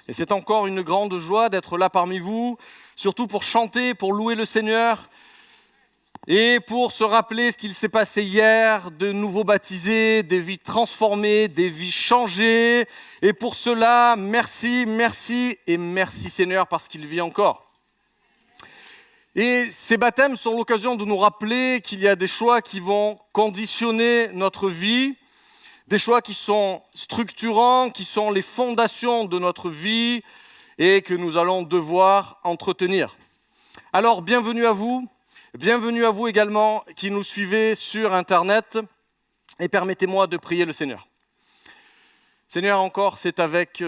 Et c'est encore une grande joie d'être là parmi vous, surtout pour chanter, pour louer le Seigneur et pour se rappeler ce qu'il s'est passé hier, de nouveaux baptisés, des vies transformées, des vies changées. Et pour cela, merci, merci et merci Seigneur parce qu'il vit encore. Et ces baptêmes sont l'occasion de nous rappeler qu'il y a des choix qui vont conditionner notre vie, des choix qui sont structurants, qui sont les fondations de notre vie et que nous allons devoir entretenir. Alors, bienvenue à vous également qui nous suivez sur Internet et permettez-moi de prier le Seigneur. Seigneur, encore, c'est avec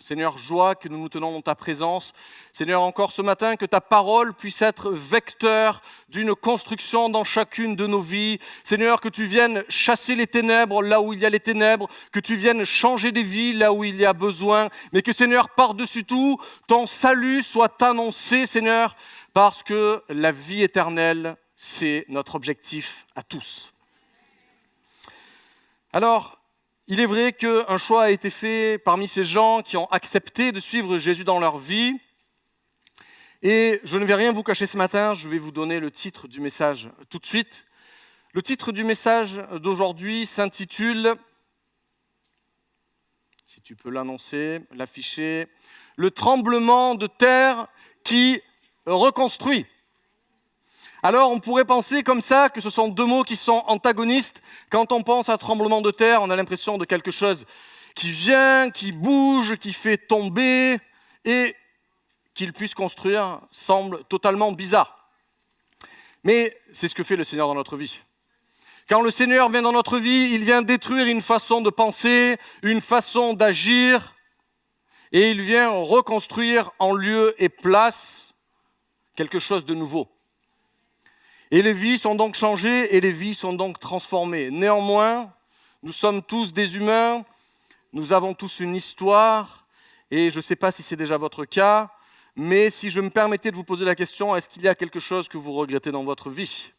Seigneur, joie que nous nous tenons dans ta présence. Seigneur, encore ce matin, que ta parole puisse être vecteur d'une construction dans chacune de nos vies. Seigneur, que tu viennes chasser les ténèbres là où il y a les ténèbres, que tu viennes changer des vies là où il y a besoin, mais que Seigneur, par-dessus tout, ton salut soit annoncé, Seigneur, parce que la vie éternelle, c'est notre objectif à tous. Alors, il est vrai qu'un choix a été fait parmi ces gens qui ont accepté de suivre Jésus dans leur vie. Et je ne vais rien vous cacher ce matin, je vais vous donner le titre du message tout de suite. Le titre du message d'aujourd'hui s'intitule, si tu peux l'annoncer, l'afficher, « Le tremblement de terre qui reconstruit ». Alors, on pourrait penser comme ça que ce sont deux mots qui sont antagonistes. Quand on pense à tremblement de terre, on a l'impression de quelque chose qui vient, qui bouge, qui fait tomber, et qu'il puisse construire semble totalement bizarre. Mais c'est ce que fait le Seigneur dans notre vie. Quand le Seigneur vient dans notre vie, il vient détruire une façon de penser, une façon d'agir, et il vient reconstruire en lieu et place quelque chose de nouveau. Et les vies sont donc changées et les vies sont donc transformées. Néanmoins, nous sommes tous des humains, nous avons tous une histoire, et je ne sais pas si c'est déjà votre cas, mais si je me permettais de vous poser la question, est-ce qu'il y a quelque chose que vous regrettez dans votre vie ?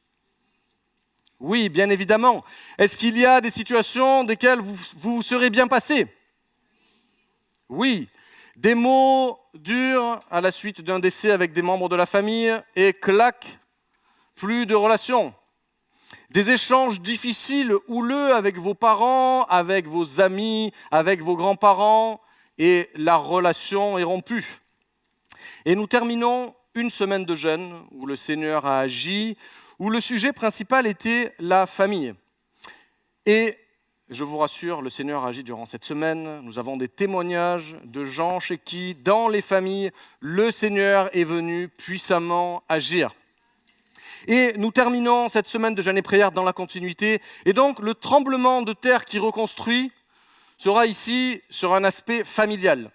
Oui, bien évidemment. Est-ce qu'il y a des situations desquelles vous serez bien passé ? Oui. Des mots durs à la suite d'un décès avec des membres de la famille, et clac, plus de relations. Des échanges difficiles, houleux avec vos parents, avec vos amis, avec vos grands-parents, et la relation est rompue. Et nous terminons une semaine de jeûne où le Seigneur a agi, où le sujet principal était la famille. Et je vous rassure, le Seigneur a agi durant cette semaine. Nous avons des témoignages de gens chez qui, dans les familles, le Seigneur est venu puissamment agir. Et nous terminons cette semaine de jeûne et prière dans la continuité. Et donc, le tremblement de terre qui reconstruit sera ici sur un aspect familial.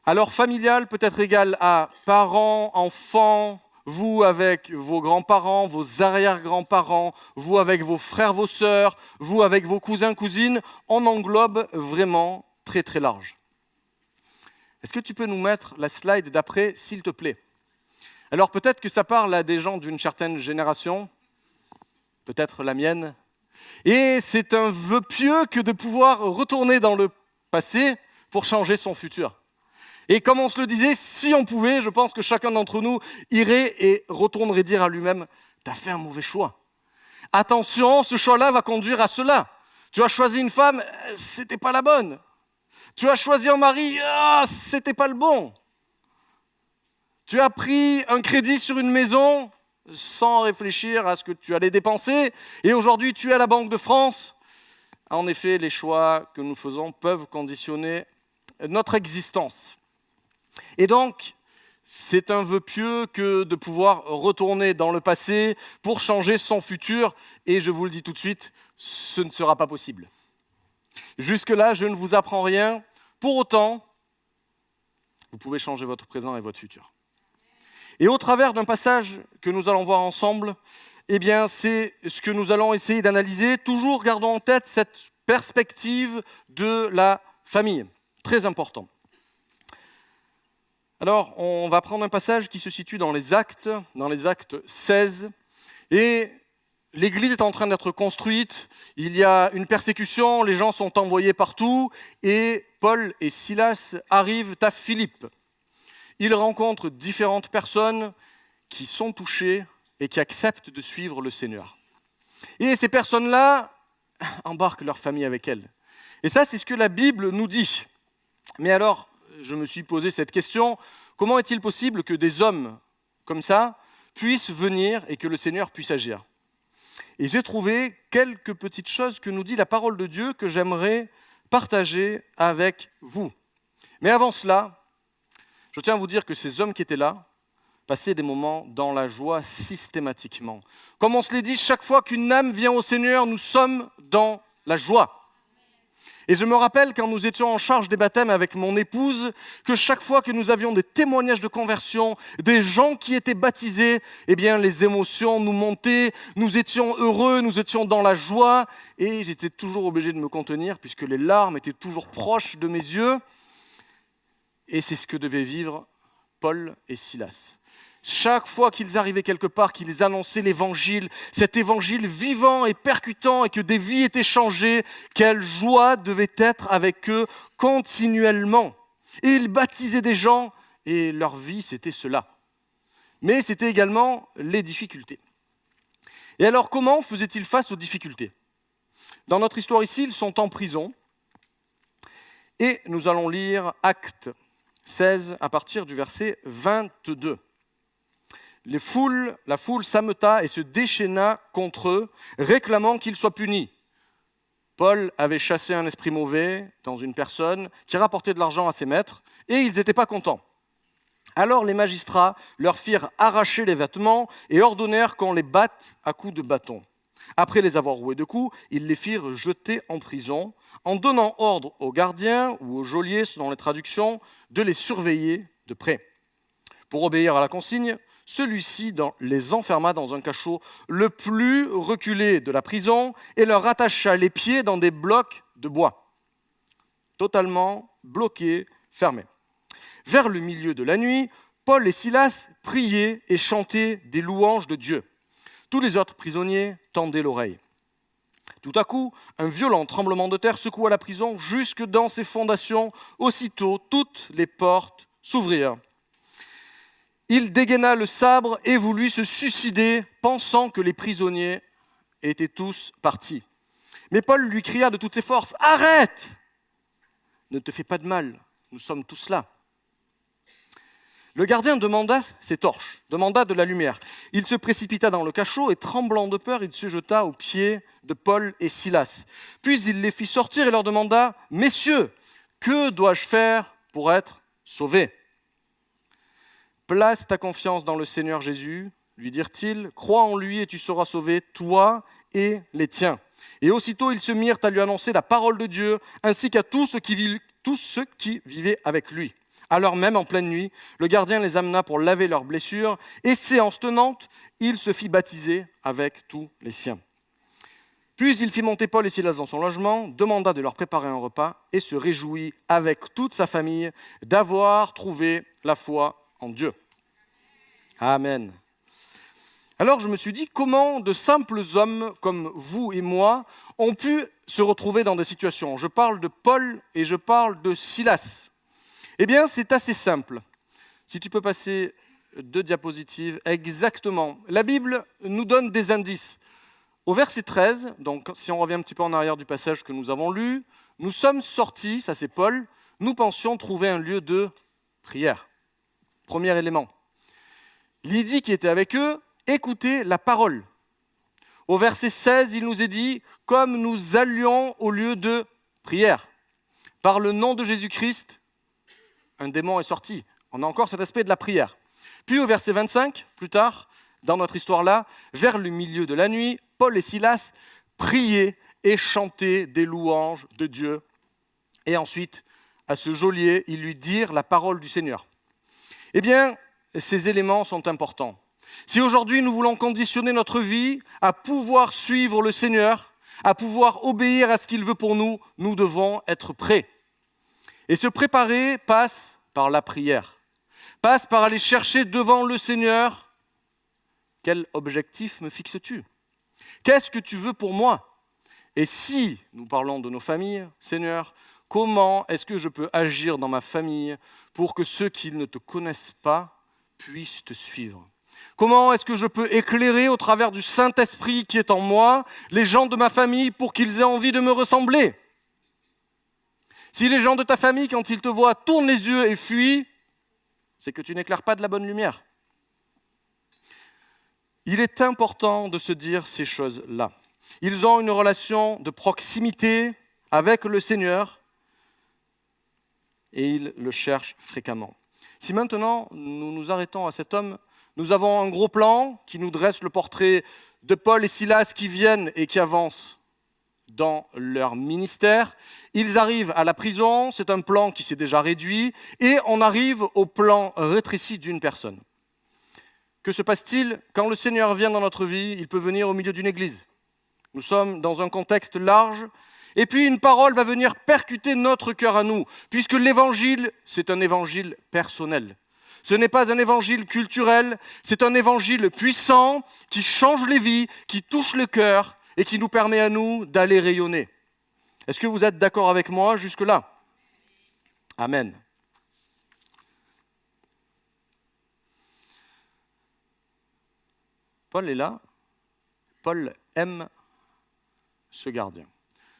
Alors, familial peut être égal à parents, enfants, vous avec vos grands-parents, vos arrière-grands-parents, vous avec vos frères, vos sœurs, vous avec vos cousins, cousines. On englobe vraiment très, très large. Est-ce que tu peux nous mettre la slide d'après, s'il te plaît ? Alors peut-être que ça parle à des gens d'une certaine génération, peut-être la mienne, et c'est un vœu pieux que de pouvoir retourner dans le passé pour changer son futur. Et comme on se le disait, si on pouvait, je pense que chacun d'entre nous irait et retournerait dire à lui-même « T'as fait un mauvais choix. Attention, ce choix-là va conduire à cela. Tu as choisi une femme, c'était pas la bonne. Tu as choisi un mari, c'était pas le bon. Tu as pris un crédit sur une maison sans réfléchir à ce que tu allais dépenser et aujourd'hui tu es à la Banque de France. » En effet, les choix que nous faisons peuvent conditionner notre existence. Et donc, c'est un vœu pieux que de pouvoir retourner dans le passé pour changer son futur. Et je vous le dis tout de suite, ce ne sera pas possible. Jusque-là, je ne vous apprends rien. Pour autant, vous pouvez changer votre présent et votre futur. Et au travers d'un passage que nous allons voir ensemble, eh bien, c'est ce que nous allons essayer d'analyser. Toujours gardons en tête cette perspective de la famille. Très important. Alors, on va prendre un passage qui se situe dans les Actes 16. Et l'Église est en train d'être construite. Il y a une persécution, les gens sont envoyés partout. Et Paul et Silas arrivent à Philippe. Ils rencontrent différentes personnes qui sont touchées et qui acceptent de suivre le Seigneur. Et ces personnes-là embarquent leur famille avec elles. Et ça, c'est ce que la Bible nous dit. Mais alors, je me suis posé cette question, comment est-il possible que des hommes comme ça puissent venir et que le Seigneur puisse agir ? Et j'ai trouvé quelques petites choses que nous dit la parole de Dieu que j'aimerais partager avec vous. Mais avant cela, je tiens à vous dire que ces hommes qui étaient là passaient des moments dans la joie systématiquement. Comme on se l'est dit, chaque fois qu'une âme vient au Seigneur, nous sommes dans la joie. Et je me rappelle quand nous étions en charge des baptêmes avec mon épouse, que chaque fois que nous avions des témoignages de conversion, des gens qui étaient baptisés, eh bien les émotions nous montaient, nous étions heureux, nous étions dans la joie, et j'étais toujours obligé de me contenir puisque les larmes étaient toujours proches de mes yeux. Et c'est ce que devaient vivre Paul et Silas. Chaque fois qu'ils arrivaient quelque part, qu'ils annonçaient l'évangile, cet évangile vivant et percutant et que des vies étaient changées, quelle joie devait être avec eux continuellement. Et ils baptisaient des gens et leur vie, c'était cela. Mais c'était également les difficultés. Et alors, comment faisaient-ils face aux difficultés ? Dans notre histoire ici, ils sont en prison et nous allons lire Actes 16 à partir du verset 22. La foule s'ameuta et se déchaîna contre eux, réclamant qu'ils soient punis. Paul avait chassé un esprit mauvais dans une personne qui rapportait de l'argent à ses maîtres, et ils n'étaient pas contents. Alors les magistrats leur firent arracher les vêtements et ordonnèrent qu'on les batte à coups de bâton. Après les avoir roués de coups, ils les firent jeter en prison, en donnant ordre aux gardiens ou aux geôliers, selon les traductions, de les surveiller de près. Pour obéir à la consigne, celui-ci les enferma dans un cachot le plus reculé de la prison et leur attacha les pieds dans des blocs de bois, totalement bloqués, fermés. Vers le milieu de la nuit, Paul et Silas priaient et chantaient des louanges de Dieu. Tous les autres prisonniers tendaient l'oreille. Tout à coup, un violent tremblement de terre secoua la prison jusque dans ses fondations. Aussitôt, toutes les portes s'ouvrirent. Il dégaina le sabre et voulut se suicider, pensant que les prisonniers étaient tous partis. Mais Paul lui cria de toutes ses forces, « Arrête ! Ne te fais pas de mal, nous sommes tous là. » Le gardien demanda ses torches, demanda de la lumière. Il se précipita dans le cachot et, tremblant de peur, il se jeta aux pieds de Paul et Silas. Puis il les fit sortir et leur demanda, « Messieurs, que dois-je faire pour être sauvé ?» « Place ta confiance dans le Seigneur Jésus, lui dirent-ils, crois en lui et tu seras sauvé, toi et les tiens. » Et aussitôt ils se mirent à lui annoncer la parole de Dieu, ainsi qu'à tous ceux qui vivaient avec lui. Alors même, en pleine nuit, le gardien les amena pour laver leurs blessures, et séance tenante, il se fit baptiser avec tous les siens. Puis il fit monter Paul et Silas dans son logement, demanda de leur préparer un repas, et se réjouit avec toute sa famille d'avoir trouvé la foi en Dieu. Amen. Alors je me suis dit, comment de simples hommes comme vous et moi ont pu se retrouver dans des situations ? Je parle de Paul et je parle de Silas. Eh bien, c'est assez simple. Si tu peux passer 2 diapositives, exactement. La Bible nous donne des indices. Au verset 13, donc si on revient un petit peu en arrière du passage que nous avons lu, nous sommes sortis, ça c'est Paul, nous pensions trouver un lieu de prière. Premier élément. Lydie qui était avec eux écoutait la parole. Au verset 16, il nous est dit « Comme nous allions au lieu de prière, par le nom de Jésus-Christ, un démon est sorti. » On a encore cet aspect de la prière. Puis au verset 25, plus tard, dans notre histoire-là, vers le milieu de la nuit, Paul et Silas priaient et chantaient des louanges de Dieu. Et ensuite, à ce geôlier, ils lui dirent la parole du Seigneur. Eh bien, ces éléments sont importants. Si aujourd'hui nous voulons conditionner notre vie à pouvoir suivre le Seigneur, à pouvoir obéir à ce qu'il veut pour nous, nous devons être prêts. Et se préparer passe par la prière, passe par aller chercher devant le Seigneur. Quel objectif me fixes-tu ? Qu'est-ce que tu veux pour moi ? Et si nous parlons de nos familles, Seigneur, Comment est-ce que je peux agir dans ma famille pour que ceux qui ne te connaissent pas puissent te suivre? Comment est-ce que je peux éclairer au travers du Saint-Esprit qui est en moi les gens de ma famille pour qu'ils aient envie de me ressembler? Si les gens de ta famille, quand ils te voient, tournent les yeux et fuient, c'est que tu n'éclaires pas de la bonne lumière. Il est important de se dire ces choses-là. Ils ont une relation de proximité avec le Seigneur et ils le cherchent fréquemment. Si maintenant nous nous arrêtons à cet homme, nous avons un gros plan qui nous dresse le portrait de Paul et Silas qui viennent et qui avancent dans leur ministère. Ils arrivent à la prison, c'est un plan qui s'est déjà réduit, et on arrive au plan rétréci d'une personne. Que se passe-t-il? Quand le Seigneur vient dans notre vie, il peut venir au milieu d'une église. Nous sommes dans un contexte large, et puis une parole va venir percuter notre cœur à nous, puisque l'évangile, c'est un évangile personnel. Ce n'est pas un évangile culturel, c'est un évangile puissant qui change les vies, qui touche le cœur et qui nous permet à nous d'aller rayonner. Est-ce que vous êtes d'accord avec moi jusque-là? Amen. Paul est là. Paul aime ce gardien.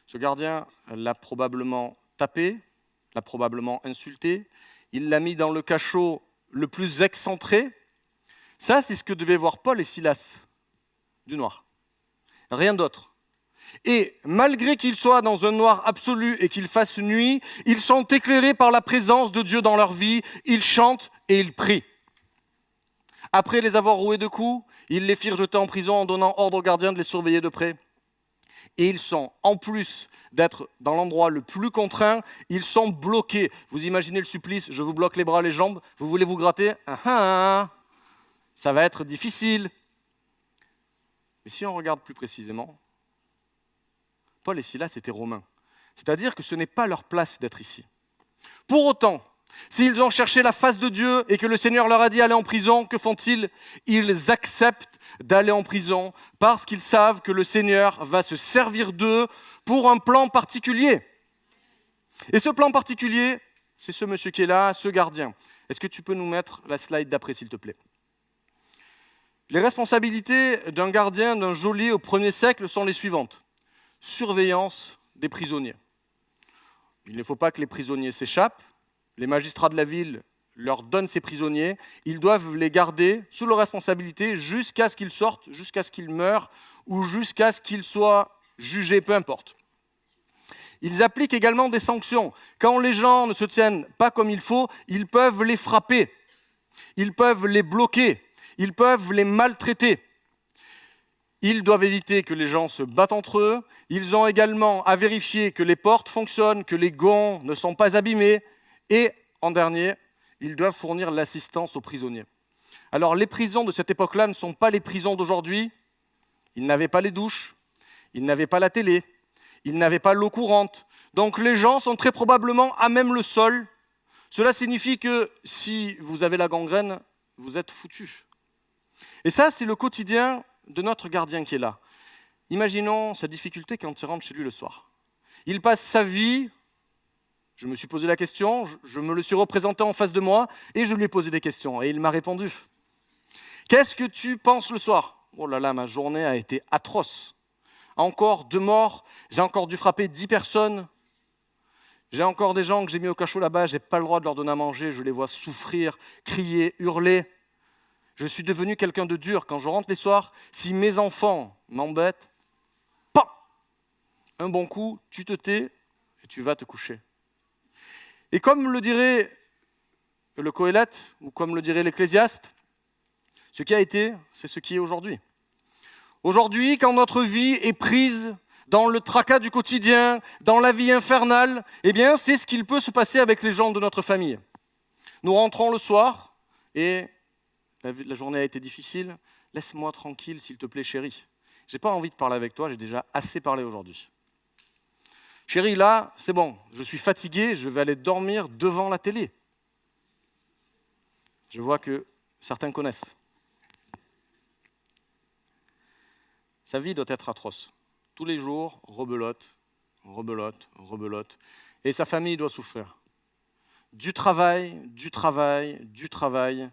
Ce gardien l'a probablement tapé, l'a probablement insulté. Il l'a mis dans le cachot le plus excentré. Ça, c'est ce que devaient voir Paul et Silas du noir. Rien d'autre. Et malgré qu'ils soient dans un noir absolu et qu'il fasse nuit, ils sont éclairés par la présence de Dieu dans leur vie. Ils chantent et ils prient. Après les avoir roués de coups, ils les firent jeter en prison en donnant ordre aux gardiens de les surveiller de près. Et ils sont, en plus d'être dans l'endroit le plus contraint, ils sont bloqués. Vous imaginez le supplice, je vous bloque les bras, les jambes, vous voulez vous gratter? Ça va être difficile. Mais si on regarde plus précisément, Paul et Silas étaient romains. C'est-à-dire que ce n'est pas leur place d'être ici. Pour autant, s'ils ont cherché la face de Dieu et que le Seigneur leur a dit « allez en prison », que font-ils? Ils acceptent d'aller en prison parce qu'ils savent que le Seigneur va se servir d'eux pour un plan particulier. Et ce plan particulier, c'est ce monsieur qui est là, ce gardien. Est-ce que tu peux nous mettre la slide d'après, s'il te plaît? Les responsabilités d'un gardien, d'un geôlier au 1er siècle sont les suivantes. Surveillance des prisonniers. Il ne faut pas que les prisonniers s'échappent. Les magistrats de la ville leur donnent ces prisonniers. Ils doivent les garder sous leur responsabilité jusqu'à ce qu'ils sortent, jusqu'à ce qu'ils meurent ou jusqu'à ce qu'ils soient jugés, peu importe. Ils appliquent également des sanctions. Quand les gens ne se tiennent pas comme il faut, ils peuvent les frapper. Ils peuvent les bloquer. Ils peuvent les maltraiter. Ils doivent éviter que les gens se battent entre eux. Ils ont également à vérifier que les portes fonctionnent, que les gonds ne sont pas abîmés. Et en dernier, ils doivent fournir l'assistance aux prisonniers. Alors les prisons de cette époque-là ne sont pas les prisons d'aujourd'hui. Ils n'avaient pas les douches, ils n'avaient pas la télé, ils n'avaient pas l'eau courante. Donc les gens sont très probablement à même le sol. Cela signifie que si vous avez la gangrène, vous êtes foutus. Et ça, c'est le quotidien de notre gardien qui est là. Imaginons sa difficulté quand il rentre chez lui le soir. Il passe sa vie, je me suis posé la question, je me le suis représenté en face de moi et je lui ai posé des questions et il m'a répondu. Qu'est-ce que tu penses le soir? Oh là là, ma journée a été atroce. Encore 2 morts, j'ai encore dû frapper 10 personnes. J'ai encore des gens que j'ai mis au cachot là-bas, je n'ai pas le droit de leur donner à manger, je les vois souffrir, crier, hurler. Je suis devenu quelqu'un de dur. Quand je rentre les soirs, si mes enfants m'embêtent, un bon coup, tu te tais et tu vas te coucher. Et comme le dirait le Qoélète, ou comme le dirait l'Ecclésiaste, ce qui a été, c'est ce qui est aujourd'hui. Aujourd'hui, quand notre vie est prise dans le tracas du quotidien, dans la vie infernale, eh bien, c'est ce qu'il peut se passer avec les gens de notre famille. Nous rentrons le soir et la journée a été difficile. Laisse-moi tranquille, s'il te plaît, chérie. Je n'ai pas envie de parler avec toi, j'ai déjà assez parlé aujourd'hui. Chérie, là, c'est bon, je suis fatigué, je vais aller dormir devant la télé. Je vois que certains connaissent. Sa vie doit être atroce. Tous les jours, rebelote, rebelote, rebelote. Et sa famille doit souffrir. Du travail, du travail, du travail.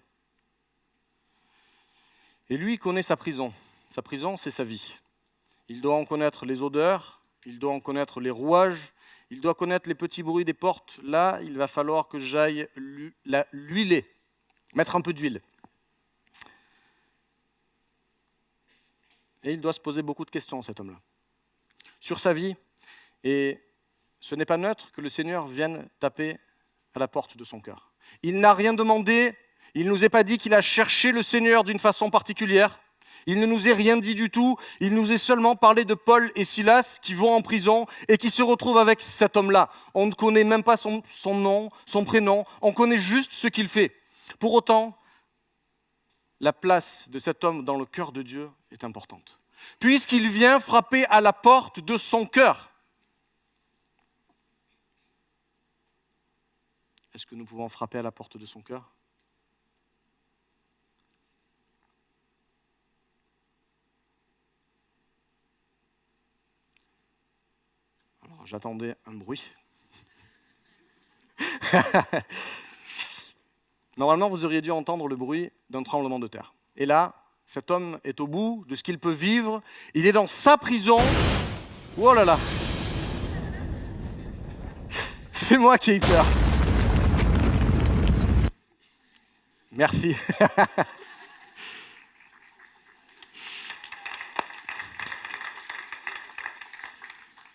Et lui, il connaît sa prison. Sa prison, c'est sa vie. Il doit en connaître les odeurs, il doit en connaître les rouages, il doit connaître les petits bruits des portes. Là, il va falloir que j'aille l'huiler, mettre un peu d'huile. Et il doit se poser beaucoup de questions, cet homme-là, sur sa vie. Et ce n'est pas neutre que le Seigneur vienne taper à la porte de son cœur. Il n'a rien demandé, il ne nous est pas dit qu'il a cherché le Seigneur d'une façon particulière. Il ne nous est rien dit du tout, il nous est seulement parlé de Paul et Silas qui vont en prison et qui se retrouvent avec cet homme-là. On ne connaît même pas son nom, son prénom, on connaît juste ce qu'il fait. Pour autant, la place de cet homme dans le cœur de Dieu est importante, puisqu'il vient frapper à la porte de son cœur. Est-ce que nous pouvons frapper à la porte de son cœur ? Alors, j'attendais un bruit. Normalement, vous auriez dû entendre le bruit d'un tremblement de terre. Et là, cet homme est au bout de ce qu'il peut vivre. Il est dans sa prison. Oh là là! C'est moi qui ai eu peur. Merci.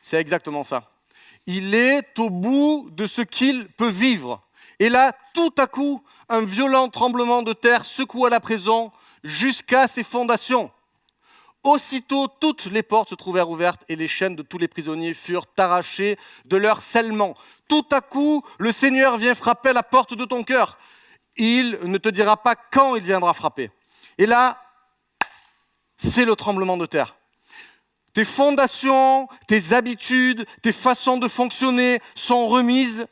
C'est exactement ça. Il est au bout de ce qu'il peut vivre. Et là, tout à coup, un violent tremblement de terre secoua la prison jusqu'à ses fondations. Aussitôt, toutes les portes se trouvèrent ouvertes et les chaînes de tous les prisonniers furent arrachées de leur scellement. Tout à coup, le Seigneur vient frapper à la porte de ton cœur. Il ne te dira pas quand il viendra frapper. Et là, c'est le tremblement de terre. Tes fondations, tes habitudes, tes façons de fonctionner sont remises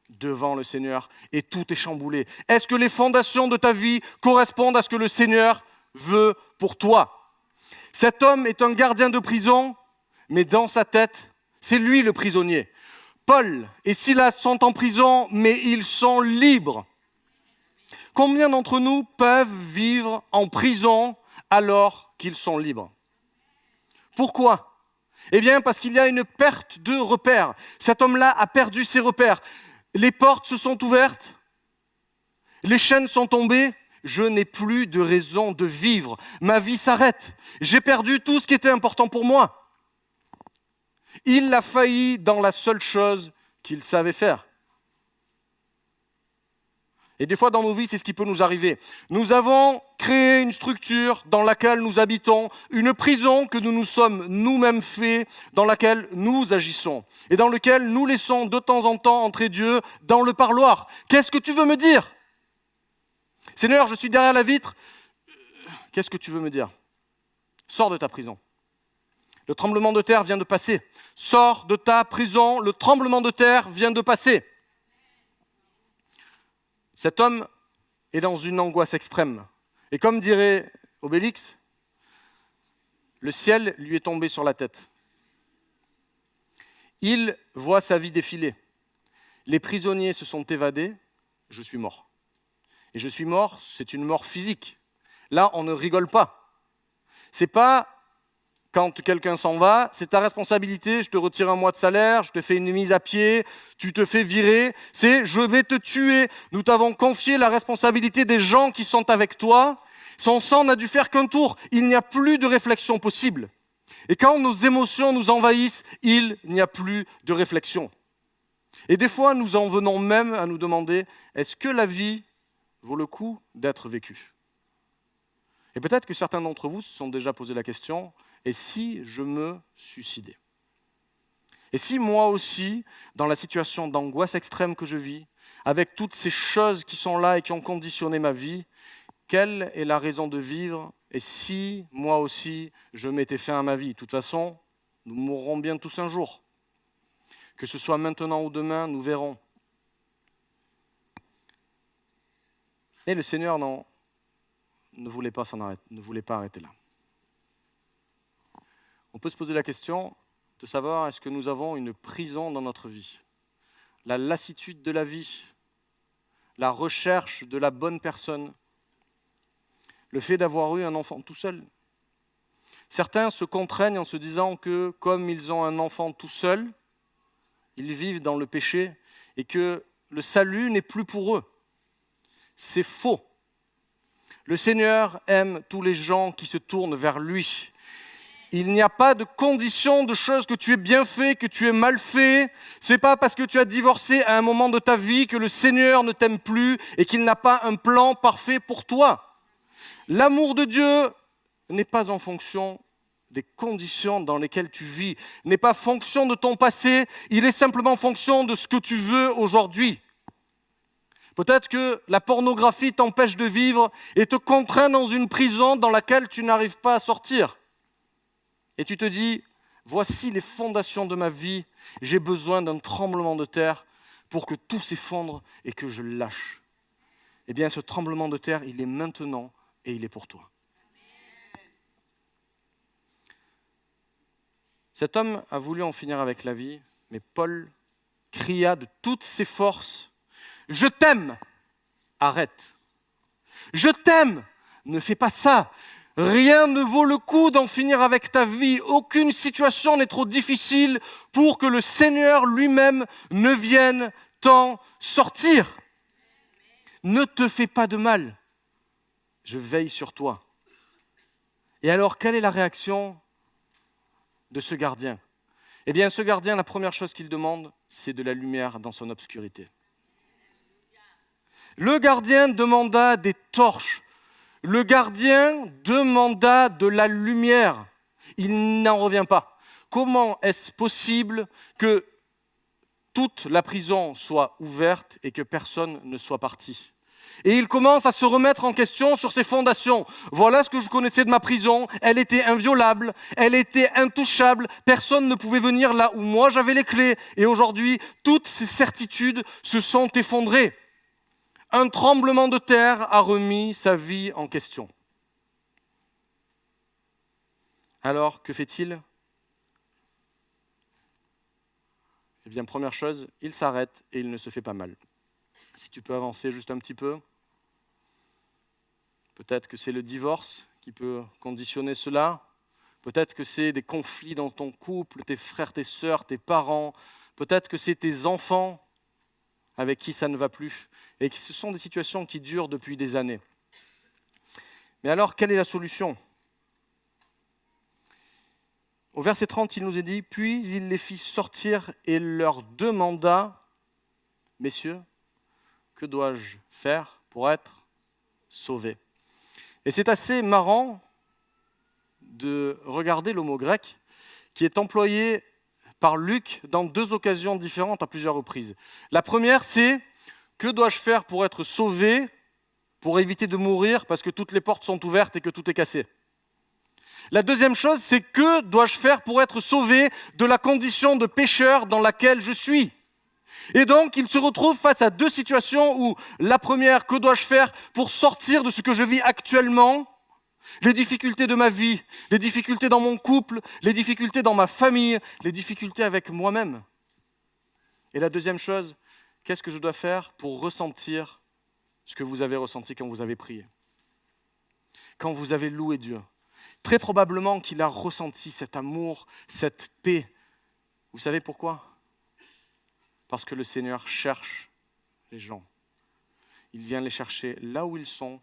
devant le Seigneur et tout est chamboulé. Est-ce que les fondations de ta vie correspondent à ce que le Seigneur veut pour toi? Cet homme est un gardien de prison, mais dans sa tête, c'est lui le prisonnier. Paul et Silas sont en prison, mais ils sont libres. Combien d'entre nous peuvent vivre en prison alors qu'ils sont libres? Pourquoi? Eh bien, parce qu'il y a une perte de repères. Cet homme-là a perdu ses repères. Les portes se sont ouvertes, les chaînes sont tombées, je n'ai plus de raison de vivre. Ma vie s'arrête. J'ai perdu tout ce qui était important pour moi. Il a failli dans la seule chose qu'il savait faire. Et des fois dans nos vies, c'est ce qui peut nous arriver. Nous avons créé une structure dans laquelle nous habitons, une prison que nous nous sommes nous-mêmes fait, dans laquelle nous agissons et dans laquelle nous laissons de temps en temps entrer Dieu dans le parloir. Qu'est-ce que tu veux me dire? Seigneur, je suis derrière la vitre. Qu'est-ce que tu veux me dire? Sors de ta prison. Le tremblement de terre vient de passer. Sors de ta prison, le tremblement de terre vient de passer. Cet homme est dans une angoisse extrême. Et comme dirait Obélix, le ciel lui est tombé sur la tête. Il voit sa vie défiler. Les prisonniers se sont évadés, je suis mort. Et je suis mort, c'est une mort physique. Là, on ne rigole pas. C'est pas quand quelqu'un s'en va, c'est ta responsabilité, je te retire un mois de salaire, je te fais une mise à pied, tu te fais virer. C'est je vais te tuer. Nous t'avons confié la responsabilité des gens qui sont avec toi. Son sang n'a dû faire qu'un tour. Il n'y a plus de réflexion possible. Et quand nos émotions nous envahissent, il n'y a plus de réflexion. Et des fois, nous en venons même à nous demander, est-ce que la vie vaut le coup d'être vécue? Et peut-être que certains d'entre vous se sont déjà posé la question, et si je me suicidais? Et si moi aussi, dans la situation d'angoisse extrême que je vis, avec toutes ces choses qui sont là et qui ont conditionné ma vie, quelle est la raison de vivre? Et si moi aussi, je mettais fin à ma vie? De toute façon, nous mourrons bien tous un jour. Que ce soit maintenant ou demain, nous verrons. Et le Seigneur ne voulait pas s'en arrêter, ne voulait pas arrêter là. On peut se poser la question, de savoir est-ce que nous avons une prison dans notre vie. La lassitude de la vie, la recherche de la bonne personne, le fait d'avoir eu un enfant tout seul. Certains se contraignent en se disant que comme ils ont un enfant tout seul, ils vivent dans le péché et que le salut n'est plus pour eux. C'est faux. Le Seigneur aime tous les gens qui se tournent vers lui. Il n'y a pas de condition de choses que tu aies bien fait, que tu aies mal fait. Ce n'est pas parce que tu as divorcé à un moment de ta vie que le Seigneur ne t'aime plus et qu'il n'a pas un plan parfait pour toi. L'amour de Dieu n'est pas en fonction des conditions dans lesquelles tu vis, n'est pas fonction de ton passé, il est simplement en fonction de ce que tu veux aujourd'hui. Peut-être que la pornographie t'empêche de vivre et te contraint dans une prison dans laquelle tu n'arrives pas à sortir. Et tu te dis, voici les fondations de ma vie, j'ai besoin d'un tremblement de terre pour que tout s'effondre et que je lâche. Eh bien, ce tremblement de terre, il est maintenant et il est pour toi. Cet homme a voulu en finir avec la vie, mais Paul cria de toutes ses forces, « Je t'aime, arrête. Je t'aime, ne fais pas ça. Rien ne vaut le coup d'en finir avec ta vie. Aucune situation n'est trop difficile pour que le Seigneur lui-même ne vienne t'en sortir. Ne te fais pas de mal. Je veille sur toi. » Et alors, quelle est la réaction de ce gardien? Eh bien, ce gardien, la première chose qu'il demande, c'est de la lumière dans son obscurité. Le gardien demanda des torches. Le gardien demanda de la lumière. Il n'en revient pas. Comment est-ce possible que toute la prison soit ouverte et que personne ne soit parti? Et il commence à se remettre en question sur ses fondations. Voilà ce que je connaissais de ma prison. Elle était inviolable, elle était intouchable. Personne ne pouvait venir là où moi j'avais les clés. Et aujourd'hui, toutes ces certitudes se sont effondrées. Un tremblement de terre a remis sa vie en question. Alors, que fait-il? Eh bien, première chose, il s'arrête et il ne se fait pas mal. Si tu peux avancer juste un petit peu. Peut-être que c'est le divorce qui peut conditionner cela. Peut-être que c'est des conflits dans ton couple, tes frères, tes sœurs, tes parents. Peut-être que c'est tes enfants avec qui ça ne va plus. Et que ce sont des situations qui durent depuis des années. Mais alors, quelle est la solution? Au verset 30, il nous est dit « Puis il les fit sortir et leur demanda, « Messieurs, que dois-je faire pour être sauvé ?» Et c'est assez marrant de regarder le mot grec qui est employé par Luc dans deux occasions différentes à plusieurs reprises. La première, c'est « Que dois-je faire pour être sauvé, pour éviter de mourir parce que toutes les portes sont ouvertes et que tout est cassé ?» La deuxième chose, c'est « Que dois-je faire pour être sauvé de la condition de pécheur dans laquelle je suis ?» Et donc, il se retrouve face à deux situations où la première, que dois-je faire pour sortir de ce que je vis actuellement? Les difficultés de ma vie, les difficultés dans mon couple, les difficultés dans ma famille, les difficultés avec moi-même. Et la deuxième chose, qu'est-ce que je dois faire pour ressentir ce que vous avez ressenti quand vous avez prié? Quand vous avez loué Dieu? Très probablement qu'il a ressenti cet amour, cette paix. Vous savez pourquoi? Parce que le Seigneur cherche les gens. Il vient les chercher là où ils sont,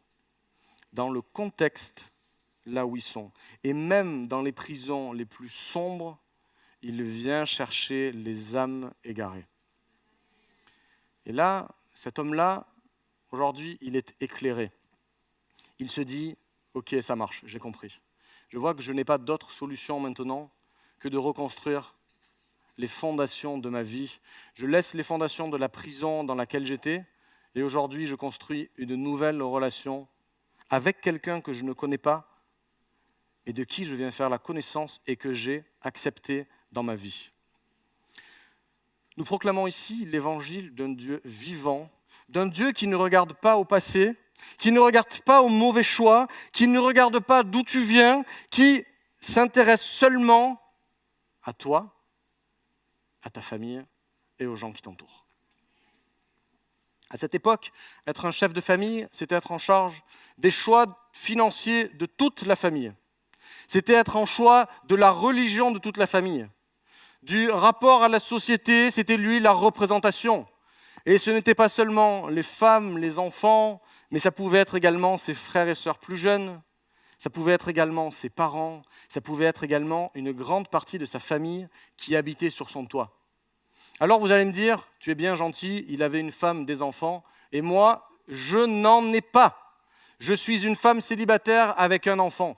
dans le contexte là où ils sont. Et même dans les prisons les plus sombres, il vient chercher les âmes égarées. Et là, cet homme-là, aujourd'hui, il est éclairé. Il se dit, ok, ça marche, j'ai compris. Je vois que je n'ai pas d'autre solution maintenant que de reconstruire les fondations de ma vie. Je laisse les fondations de la prison dans laquelle j'étais et aujourd'hui, je construis une nouvelle relation avec quelqu'un que je ne connais pas et de qui je viens faire la connaissance et que j'ai accepté dans ma vie. Nous proclamons ici l'évangile d'un Dieu vivant, d'un Dieu qui ne regarde pas au passé, qui ne regarde pas aux mauvais choix, qui ne regarde pas d'où tu viens, qui s'intéresse seulement à toi à ta famille et aux gens qui t'entourent. À cette époque, être un chef de famille, c'était être en charge des choix financiers de toute la famille. C'était être en choix de la religion de toute la famille. Du rapport à la société, c'était lui la représentation. Et ce n'était pas seulement les femmes, les enfants, mais ça pouvait être également ses frères et sœurs plus jeunes, ça pouvait être également ses parents, ça pouvait être également une grande partie de sa famille qui habitait sur son toit. Alors vous allez me dire, tu es bien gentil, il avait une femme, des enfants, et moi, je n'en ai pas. Je suis une femme célibataire avec un enfant.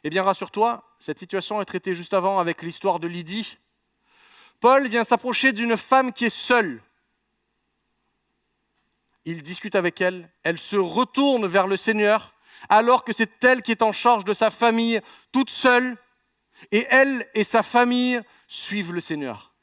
Eh bien, rassure-toi, cette situation est traitée juste avant avec l'histoire de Lydie. Paul vient s'approcher d'une femme qui est seule. Il discute avec elle, elle se retourne vers le Seigneur, alors que c'est elle qui est en charge de sa famille, toute seule, et elle et sa famille suivent le Seigneur.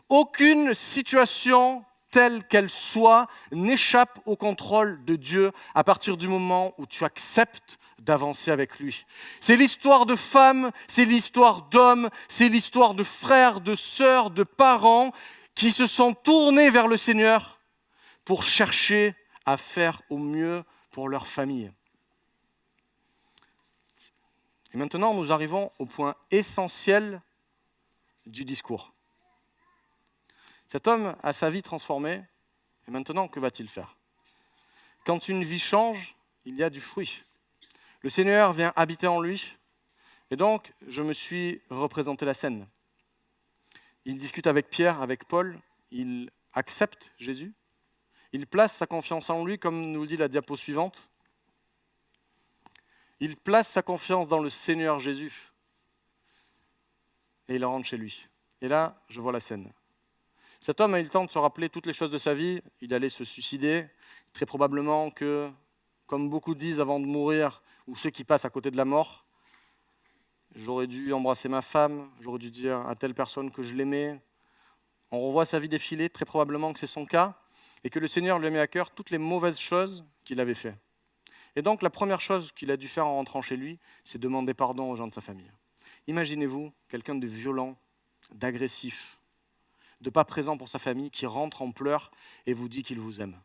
Aucune situation telle qu'elle soit n'échappe au contrôle de Dieu à partir du moment où tu acceptes d'avancer avec lui. C'est l'histoire de femmes, c'est l'histoire d'hommes, c'est l'histoire de frères, de sœurs, de parents qui se sont tournés vers le Seigneur pour chercher à faire au mieux pour leur famille. Et maintenant, nous arrivons au point essentiel du discours. Cet homme a sa vie transformée, et maintenant, que va-t-il faire? Quand une vie change, il y a du fruit. Le Seigneur vient habiter en lui, et donc je me suis représenté la scène. Il discute avec Pierre, avec Paul, il accepte Jésus, il place sa confiance en lui, comme nous le dit la diapo suivante. Il place sa confiance dans le Seigneur Jésus, et il rentre chez lui. Et là, je vois la scène. Cet homme a eu le temps de se rappeler toutes les choses de sa vie, il allait se suicider, très probablement que, comme beaucoup disent avant de mourir, ou ceux qui passent à côté de la mort, j'aurais dû embrasser ma femme, j'aurais dû dire à telle personne que je l'aimais. On revoit sa vie défiler, très probablement que c'est son cas, et que le Seigneur lui a mis à cœur toutes les mauvaises choses qu'il avait faites. Et donc la première chose qu'il a dû faire en rentrant chez lui, c'est demander pardon aux gens de sa famille. Imaginez-vous quelqu'un de violent, d'agressif, de pas présent pour sa famille, qui rentre en pleurs et vous dit qu'il vous aime.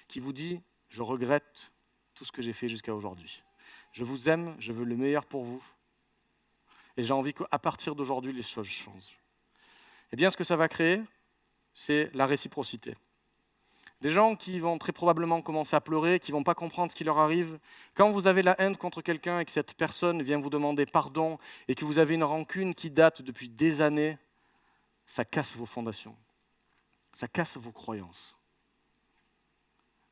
Qui vous dit « je regrette tout ce que j'ai fait jusqu'à aujourd'hui. Je vous aime, je veux le meilleur pour vous. Et j'ai envie qu'à partir d'aujourd'hui, les choses changent. » Eh bien, ce que ça va créer, c'est la réciprocité. Des gens qui vont très probablement commencer à pleurer, qui ne vont pas comprendre ce qui leur arrive. Quand vous avez la haine contre quelqu'un et que cette personne vient vous demander pardon et que vous avez une rancune qui date depuis des années, ça casse vos fondations. Ça casse vos croyances.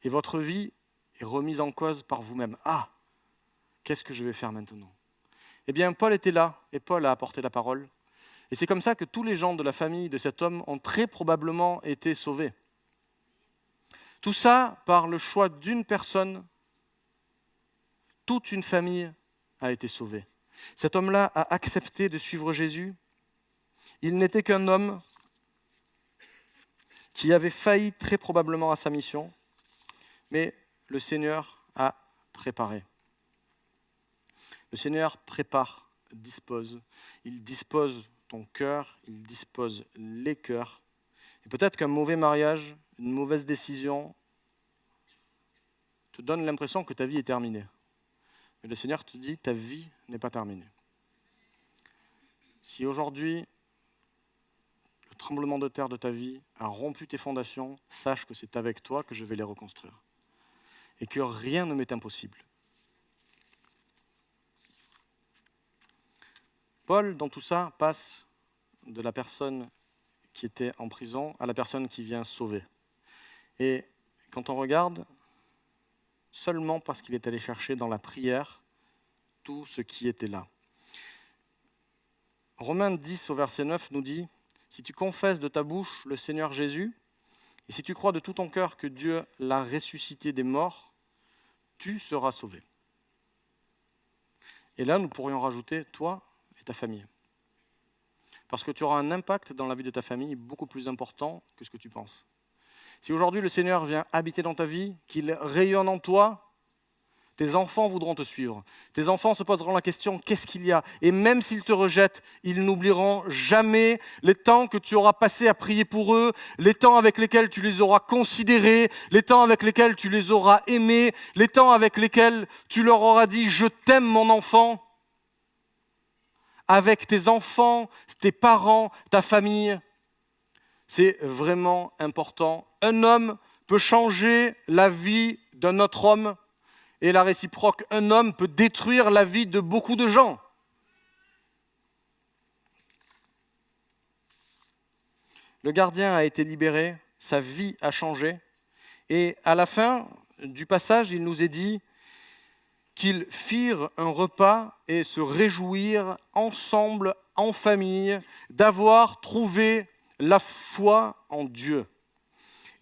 Et votre vie est remise en cause par vous-même. Ah, qu'est-ce que je vais faire maintenant? Eh bien, Paul était là et Paul a apporté la parole. Et c'est comme ça que tous les gens de la famille de cet homme ont très probablement été sauvés. Tout ça par le choix d'une personne, toute une famille a été sauvée. Cet homme-là a accepté de suivre Jésus. Il n'était qu'un homme qui avait failli très probablement à sa mission, mais le Seigneur a préparé. Le Seigneur prépare, dispose. Il dispose ton cœur, il dispose les cœurs. Et peut-être qu'un mauvais mariage, une mauvaise décision te donne l'impression que ta vie est terminée. Mais le Seigneur te dit, ta vie n'est pas terminée. Si aujourd'hui, le tremblement de terre de ta vie a rompu tes fondations, sache que c'est avec toi que je vais les reconstruire. Et que rien ne m'est impossible. Paul, dans tout ça, passe de la personne qui était en prison à la personne qui vient sauver. Et quand on regarde, seulement parce qu'il est allé chercher dans la prière tout ce qui était là. Romains 10 au verset 9 nous dit « Si tu confesses de ta bouche le Seigneur Jésus, et si tu crois de tout ton cœur que Dieu l'a ressuscité des morts, tu seras sauvé. » Et là, nous pourrions rajouter toi et ta famille. Parce que tu auras un impact dans la vie de ta famille beaucoup plus important que ce que tu penses. Si aujourd'hui le Seigneur vient habiter dans ta vie, qu'il rayonne en toi, tes enfants voudront te suivre. Tes enfants se poseront la question, qu'est-ce qu'il y a? Et même s'ils te rejettent, ils n'oublieront jamais les temps que tu auras passés à prier pour eux, les temps avec lesquels tu les auras considérés, les temps avec lesquels tu les auras aimés, les temps avec lesquels tu leur auras dit « je t'aime mon enfant ». Avec tes enfants, tes parents, ta famille, c'est vraiment important. Un homme peut changer la vie d'un autre homme et la réciproque. Un homme peut détruire la vie de beaucoup de gens. Le gardien a été libéré, sa vie a changé. Et à la fin du passage, il nous est dit qu'ils firent un repas et se réjouirent ensemble, en famille, d'avoir trouvé la foi en Dieu.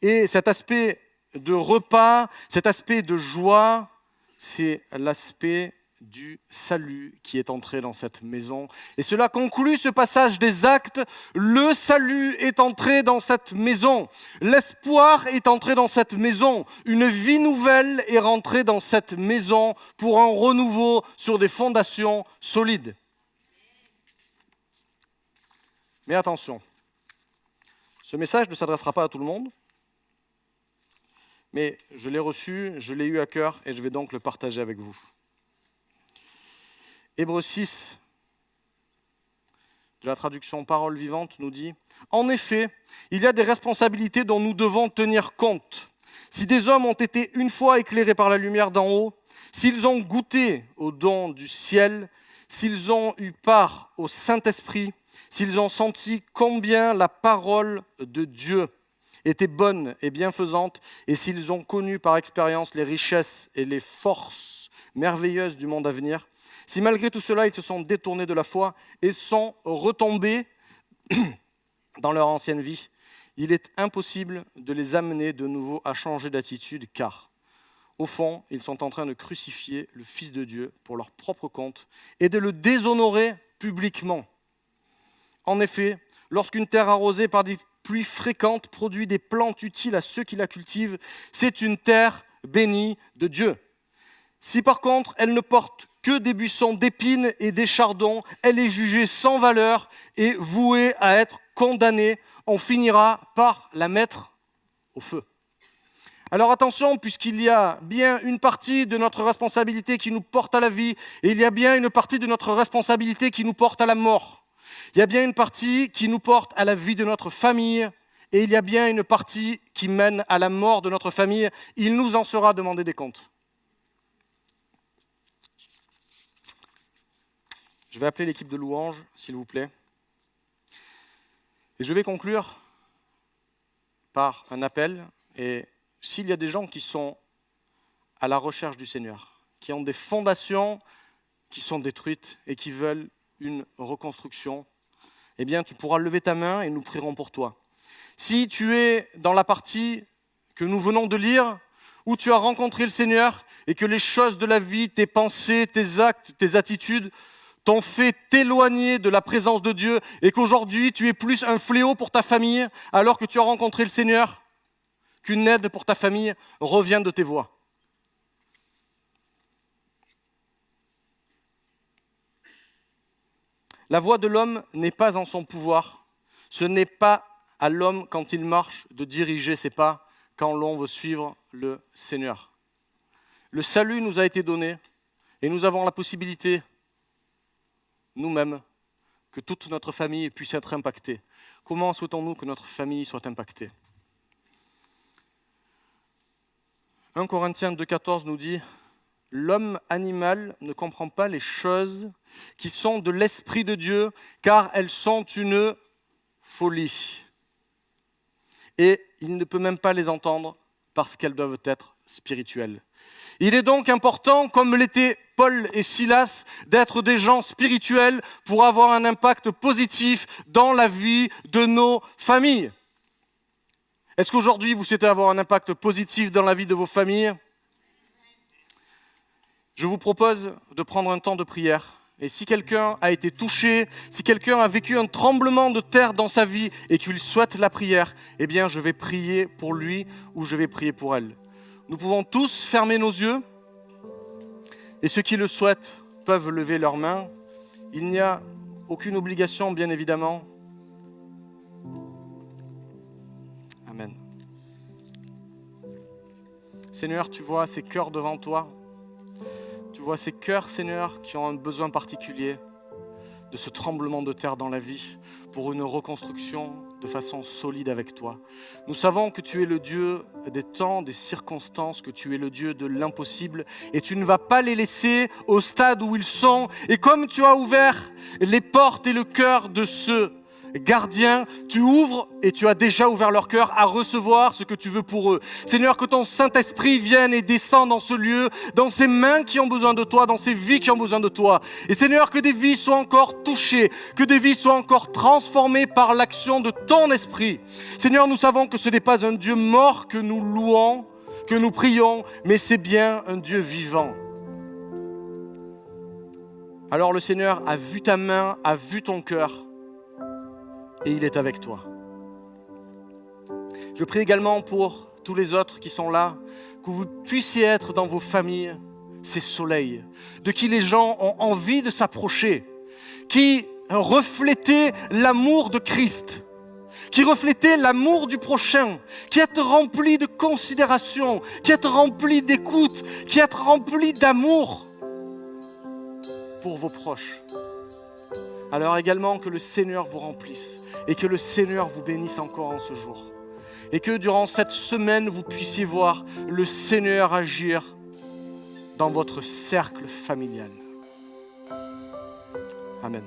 Et cet aspect de repas, cet aspect de joie, c'est l'aspect du salut qui est entré dans cette maison. Et cela conclut ce passage des Actes. Le salut est entré dans cette maison. L'espoir est entré dans cette maison. Une vie nouvelle est rentrée dans cette maison pour un renouveau sur des fondations solides. Mais attention, ce message ne s'adressera pas à tout le monde. Mais je l'ai reçu, je l'ai eu à cœur et je vais donc le partager avec vous. Hébreux 6, de la traduction Parole vivante, nous dit « En effet, il y a des responsabilités dont nous devons tenir compte. Si des hommes ont été une fois éclairés par la lumière d'en haut, s'ils ont goûté au don du ciel, s'ils ont eu part au Saint-Esprit, s'ils ont senti combien la parole de Dieu était bonne et bienfaisante, et s'ils ont connu par expérience les richesses et les forces merveilleuses du monde à venir, si malgré tout cela, ils se sont détournés de la foi et sont retombés dans leur ancienne vie, il est impossible de les amener de nouveau à changer d'attitude, car, au fond, ils sont en train de crucifier le Fils de Dieu pour leur propre compte et de le déshonorer publiquement. En effet, lorsqu'une terre arrosée par des pluies fréquentes produit des plantes utiles à ceux qui la cultivent, c'est une terre bénie de Dieu. Si par contre, elle ne porte que des buissons d'épines et des chardons, elle est jugée sans valeur et vouée à être condamnée. On finira par la mettre au feu. Alors attention, puisqu'il y a bien une partie de notre responsabilité qui nous porte à la vie, et il y a bien une partie de notre responsabilité qui nous porte à la mort. Il y a bien une partie qui nous porte à la vie de notre famille, et il y a bien une partie qui mène à la mort de notre famille. Il nous en sera demandé des comptes. Je vais appeler l'équipe de louanges, s'il vous plaît. Et je vais conclure par un appel. Et s'il y a des gens qui sont à la recherche du Seigneur, qui ont des fondations qui sont détruites et qui veulent une reconstruction, eh bien, tu pourras lever ta main et nous prierons pour toi. Si tu es dans la partie que nous venons de lire, où tu as rencontré le Seigneur et que les choses de la vie, tes pensées, tes actes, tes attitudes t'ont fait t'éloigner de la présence de Dieu et qu'aujourd'hui tu es plus un fléau pour ta famille alors que tu as rencontré le Seigneur, qu'une aide pour ta famille, reviens de tes voies. La voie de l'homme n'est pas en son pouvoir. Ce n'est pas à l'homme quand il marche de diriger ses pas quand l'on veut suivre le Seigneur. Le salut nous a été donné et nous avons la possibilité nous-mêmes, que toute notre famille puisse être impactée. Comment souhaitons-nous que notre famille soit impactée? 1 Corinthiens 2,14 nous dit « L'homme animal ne comprend pas les choses qui sont de l'Esprit de Dieu, car elles sont une folie. Et il ne peut même pas les entendre parce qu'elles doivent être spirituelles. » Il est donc important, comme l'étaient Paul et Silas, d'être des gens spirituels pour avoir un impact positif dans la vie de nos familles. Est-ce qu'aujourd'hui, vous souhaitez avoir un impact positif dans la vie de vos familles? Je vous propose de prendre un temps de prière. Et si quelqu'un a été touché, si quelqu'un a vécu un tremblement de terre dans sa vie et qu'il souhaite la prière, eh bien, je vais prier pour lui ou je vais prier pour elle. Nous pouvons tous fermer nos yeux. Et ceux qui le souhaitent peuvent lever leurs mains. Il n'y a aucune obligation, bien évidemment. Amen. Seigneur, tu vois ces cœurs devant toi. Tu vois ces cœurs, Seigneur, qui ont un besoin particulier de ce tremblement de terre dans la vie pour une reconstruction de façon solide avec toi. Nous savons que tu es le Dieu des temps, des circonstances, que tu es le Dieu de l'impossible et tu ne vas pas les laisser au stade où ils sont. Et comme tu as ouvert les portes et le cœur de ceux gardien, tu ouvres et tu as déjà ouvert leur cœur à recevoir ce que tu veux pour eux. Seigneur, que ton Saint-Esprit vienne et descende dans ce lieu, dans ces mains qui ont besoin de toi, dans ces vies qui ont besoin de toi. Et Seigneur, que des vies soient encore touchées, que des vies soient encore transformées par l'action de ton Esprit. Seigneur, nous savons que ce n'est pas un Dieu mort que nous louons, que nous prions, mais c'est bien un Dieu vivant. Alors le Seigneur a vu ta main, a vu ton cœur, et il est avec toi. Je prie également pour tous les autres qui sont là, que vous puissiez être dans vos familles ces soleils, de qui les gens ont envie de s'approcher, qui reflétaient l'amour de Christ, qui reflétaient l'amour du prochain, qui êtes remplis de considération, qui êtes remplis d'écoute, qui êtes remplis d'amour pour vos proches. Alors également que le Seigneur vous remplisse et que le Seigneur vous bénisse encore en ce jour. Et que durant cette semaine, vous puissiez voir le Seigneur agir dans votre cercle familial. Amen.